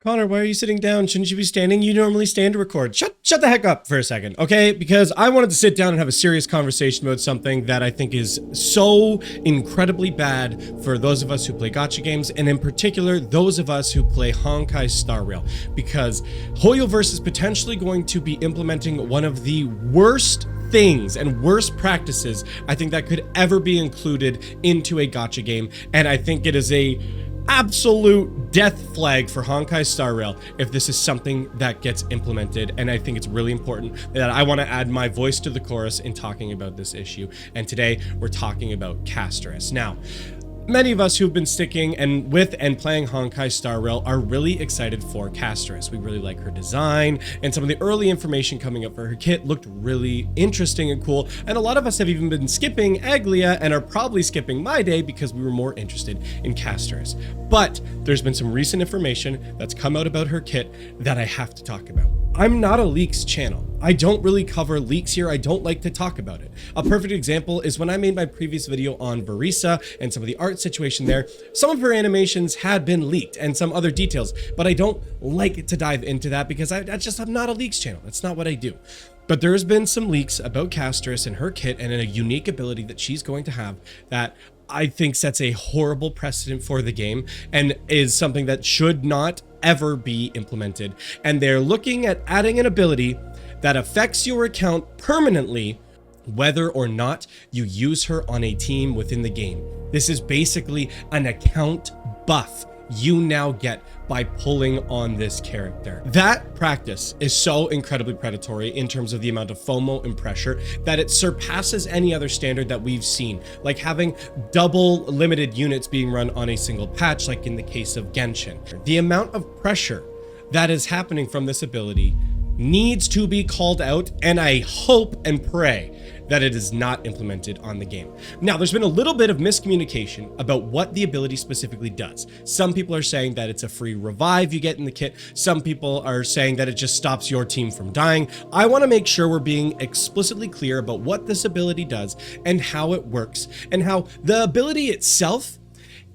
Connor, why are you sitting down? Shouldn't you be standing? You normally stand to record. Shut the heck up for a second, okay? Because I wanted to sit down and have a serious conversation about something that I think is so incredibly bad for those of us who play gacha games, and in particular, those of us who play Honkai Star Rail. Because Hoyoverse is potentially going to be implementing one of the worst things and worst practices I think that could ever be included into a gacha game, and I think it is a absolute death flag for Honkai Star Rail if this is something that gets implemented. And I think it's really important that I want to add my voice to the chorus in talking about this issue. And today we're talking about Casterus. Now, many of us who've been sticking and playing Honkai Star Rail are really excited for Casterus. We really like her design, and some of the early information coming up for her kit looked really interesting and cool. And a lot of us have even been skipping Aglia and are probably skipping My Day because we were more interested in Casterus. But there's been some recent information that's come out about her kit that I have to talk about. I'm not a leaks channel. I don't really cover leaks here. I don't like to talk about it. A perfect example is when I made my previous video on Verisa and some of the art situation there. Some of her animations had been leaked and some other details, but I don't like to dive into that because I'm not a leaks channel. That's not what I do. But there's been some leaks about Casterus and her kit and a unique ability that she's going to have that I think sets a horrible precedent for the game and is something that should not ever be implemented. And they're looking at adding an ability that affects your account permanently whether or not you use her on a team within the game. This is basically an account buff you now get by pulling on this character. That practice is so incredibly predatory in terms of the amount of FOMO and pressure that it surpasses any other standard that we've seen, like having double limited units being run on a single patch, like in the case of Genshin. The amount of pressure that is happening from this ability needs to be called out, and I hope and pray that it is not implemented on the game. Now, there's been a little bit of miscommunication about what the ability specifically does. Some people are saying that it's a free revive you get in the kit. Some people are saying that it just stops your team from dying. I want to make sure we're being explicitly clear about what this ability does and how it works, and how the ability itself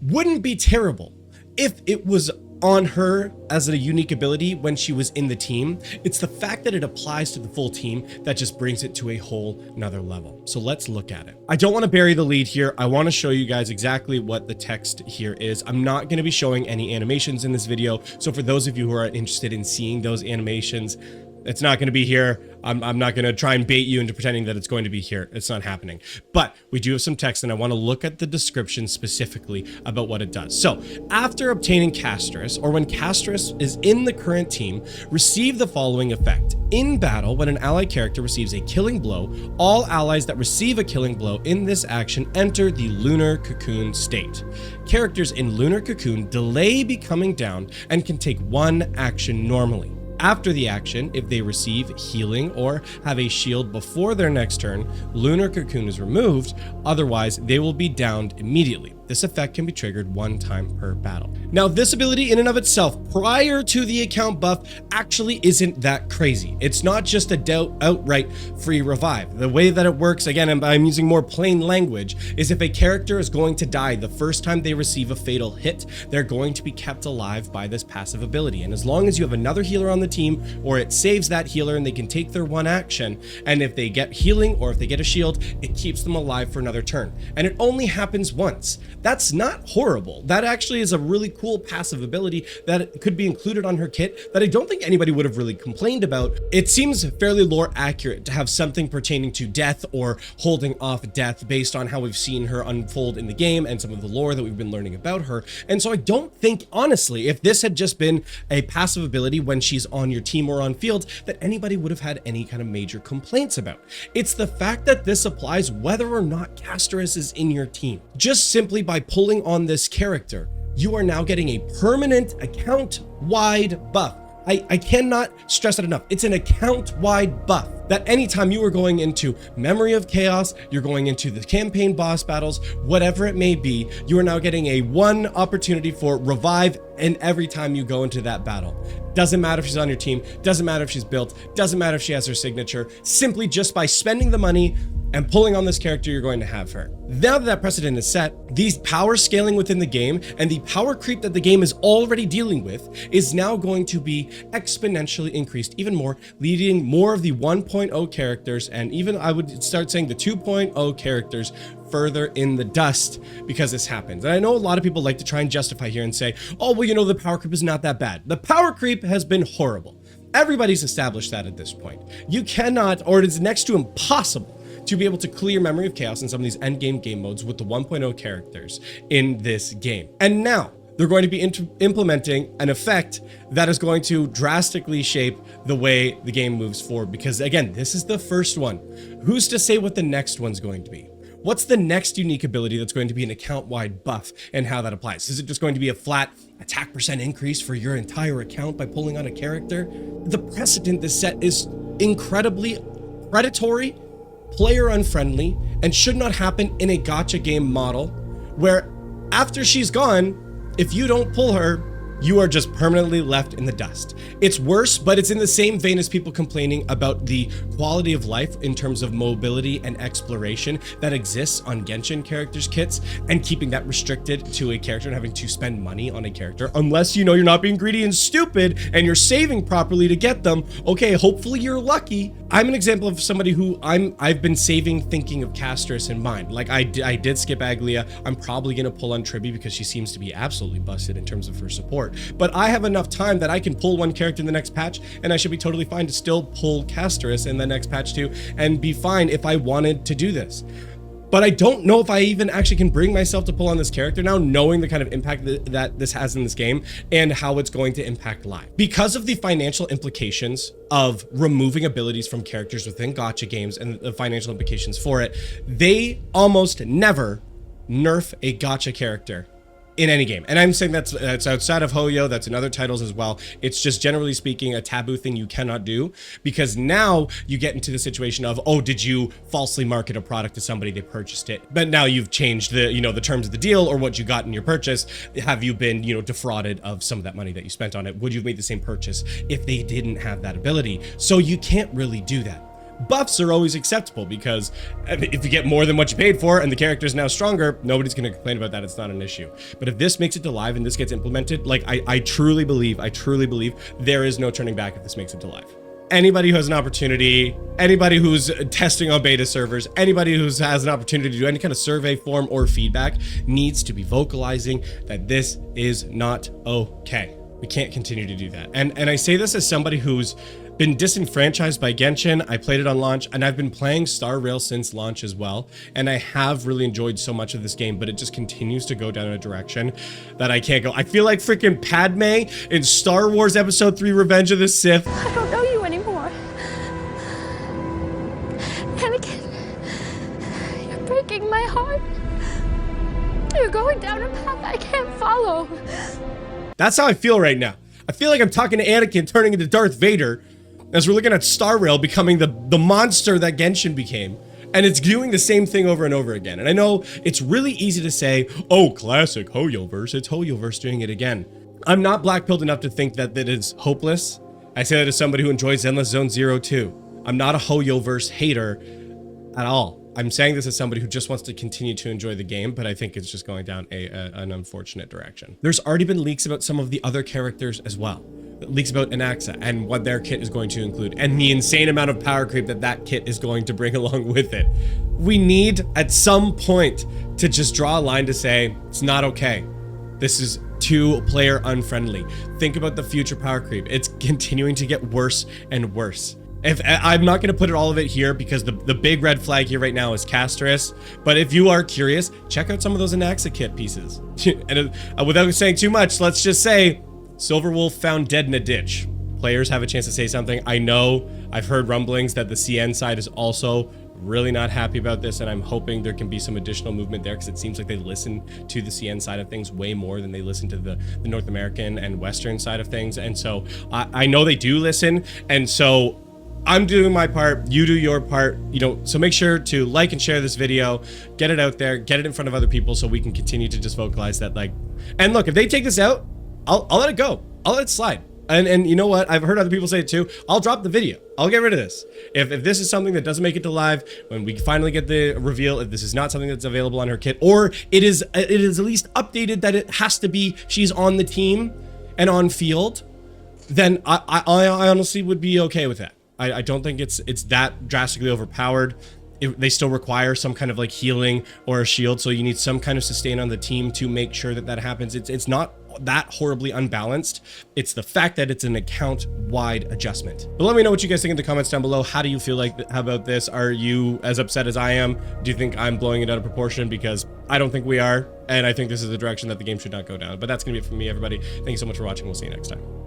wouldn't be terrible if it was on her as a unique ability when she was in the team. It's the fact that it applies to the full team that just brings it to a whole nother level. So let's look at it. I don't want to bury the lead here. I want to show you guys exactly what the text here is. I'm not going to be showing any animations in this video. So for those of you who are interested in seeing those animations, it's not going to be here. I'm not going to try and bait you into pretending that it's going to be here. It's not happening. But we do have some text, and I want to look at the description specifically about what it does. So, after obtaining Casterus, or when Casterus is in the current team, receive the following effect. In battle, when an ally character receives a killing blow, all allies that receive a killing blow in this action enter the Lunar Cocoon state. Characters in Lunar Cocoon delay becoming down and can take one action normally. After the action, if they receive healing or have a shield before their next turn, Lunar Cocoon is removed, otherwise they will be downed immediately. This effect can be triggered one time per battle. Now, this ability in and of itself, prior to the account buff, actually isn't that crazy. It's not just a outright free revive. The way that it works, again, I'm using more plain language, is if a character is going to die the first time they receive a fatal hit, they're going to be kept alive by this passive ability. And as long as you have another healer on the team, or it saves that healer and they can take their one action, and if they get healing or if they get a shield, it keeps them alive for another turn. And it only happens once. That's not horrible. That actually is a really cool passive ability that could be included on her kit that I don't think anybody would have really complained about. It seems fairly lore accurate to have something pertaining to death or holding off death based on how we've seen her unfold in the game and some of the lore that we've been learning about her. And so I don't think, honestly, if this had just been a passive ability when she's on your team or on field, that anybody would have had any kind of major complaints about. It's the fact that this applies whether or not Casterus is in your team. Just simply by pulling on this character, you are now getting a permanent account-wide buff. I cannot stress it enough. It's an account-wide buff that anytime you are going into Memory of Chaos, you're going into the campaign boss battles, whatever it may be, you are now getting a one opportunity for revive, and every time you go into that battle. Doesn't matter if she's on your team, doesn't matter if she's built, doesn't matter if she has her signature. Simply just by spending the money and pulling on this character, you're going to have her. Now that that precedent is set, these power scaling within the game and the power creep that the game is already dealing with is now going to be exponentially increased even more, leading more of the 1.0 characters, and even I would start saying the 2.0 characters, further in the dust because this happens. And I know a lot of people like to try and justify here and say, oh, well, you know, the power creep is not that bad. The power creep has been horrible. Everybody's established that at this point. You cannot, or it is next to impossible, to be able to clear Memory of Chaos in some of these endgame game modes with the 1.0 characters in this game. And now they're going to be implementing an effect that is going to drastically shape the way the game moves forward. Because again, this is the first one. Who's to say what the next one's going to be? What's the next unique ability that's going to be an account-wide buff and how that applies? Is it just going to be a flat attack percent increase for your entire account by pulling on a character? The precedent this set is incredibly predatory, player unfriendly, and should not happen in a gacha game model where after she's gone, if you don't pull her, you are just permanently left in the dust. It's worse, but it's in the same vein as people complaining about the quality of life in terms of mobility and exploration that exists on Genshin characters kits, and keeping that restricted to a character and having to spend money on a character unless you know you're not being greedy and stupid and you're saving properly to get them. Okay, hopefully you're lucky. I'm an example of somebody who I've been saving thinking of Castris in mind. Like I did skip Aglia. I'm probably gonna pull on Tribi because she seems to be absolutely busted in terms of her support. But I have enough time that I can pull one character in the next patch and I should be totally fine to still pull Castris in the next patch too and be fine if I wanted to do this. But I don't know if I even actually can bring myself to pull on this character now, knowing the kind of impact that this has in this game and how it's going to impact live. Because of the financial implications of removing abilities from characters within gacha games and the financial implications for it, they almost never nerf a gacha character in any game. And I'm saying that's outside of Hoyo, that's in other titles as well. It's just generally speaking a taboo thing you cannot do, because now you get into the situation of, oh, did you falsely market a product to somebody, they purchased it, but now you've changed the, you know, the terms of the deal or what you got in your purchase. Have you been, you know, defrauded of some of that money that you spent on it? Would you have made the same purchase if they didn't have that ability? So you can't really do that. Buffs are always acceptable because if you get more than what you paid for and the character is now stronger, nobody's going to complain about that. It's not an issue. But if this makes it to live and this gets implemented, like I truly believe there is no turning back if this makes it to live. Anybody who has an opportunity, anybody who's testing on beta servers, anybody who has an opportunity to do any kind of survey form or feedback needs to be vocalizing that this is not okay. We can't continue to do that. And I say this as somebody who's been disenfranchised by Genshin. I played it on launch and I've been playing Star Rail since launch as well. And I have really enjoyed so much of this game, but it just continues to go down a direction that I can't go. I feel like freaking Padme in Star Wars Episode 3 Revenge of the Sith. I don't know you anymore. Anakin, you're breaking my heart. You're going down a path I can't follow. That's how I feel right now. I feel like I'm talking to Anakin turning into Darth Vader as we're looking at Star Rail becoming the monster that Genshin became. And it's doing the same thing over and over again. And I know it's really easy to say, oh, classic Hoyoverse, it's Hoyoverse doing it again. I'm not black-pilled enough to think that that is hopeless. I say that as somebody who enjoys Endless Zone Zero too. I'm not a Hoyoverse hater at all. I'm saying this as somebody who just wants to continue to enjoy the game, but I think it's just going down an unfortunate direction. There's already been leaks about some of the other characters as well. Leaks about Anaxa and what their kit is going to include, and the insane amount of power creep that that kit is going to bring along with it. We need, at some point, to just draw a line to say, it's not okay. This is too player unfriendly. Think about the future power creep. It's continuing to get worse and worse. If I'm not going to put all of it here because the big red flag here right now is Castris, but if you are curious, check out some of those Anaxa kit pieces. And without saying too much, let's just say Silverwolf found dead in a ditch. Players have a chance to say something. I know I've heard rumblings that the CN side is also really not happy about this, and I'm hoping there can be some additional movement there because it seems like they listen to the CN side of things way more than they listen to the North American and Western side of things. And so I know they do listen, and so I'm doing my part, you do your part, you know, so make sure to like and share this video, get it out there, get it in front of other people so we can continue to just vocalize that, like, and look, if they take this out, I'll let it go. I'll let it slide. And you know what? I've heard other people say it too. I'll drop the video. I'll get rid of this. If this is something that doesn't make it to live, when we finally get the reveal, if this is not something that's available on her kit, or it is at least updated that it has to be she's on the team and on field, then I honestly would be okay with that. I don't think it's that drastically overpowered. They still require some kind of like healing or a shield, so you need some kind of sustain on the team to make sure that that happens. It's not that horribly unbalanced. It's the fact that it's an account-wide adjustment. But let me know what you guys think in the comments down below. How do you feel like about this? Are you as upset as I am? Do you think I'm blowing it out of proportion? Because I don't think we are, and I think this is the direction that the game should not go down. But that's gonna be it from me, everybody. Thank you so much for watching. We'll see you next time.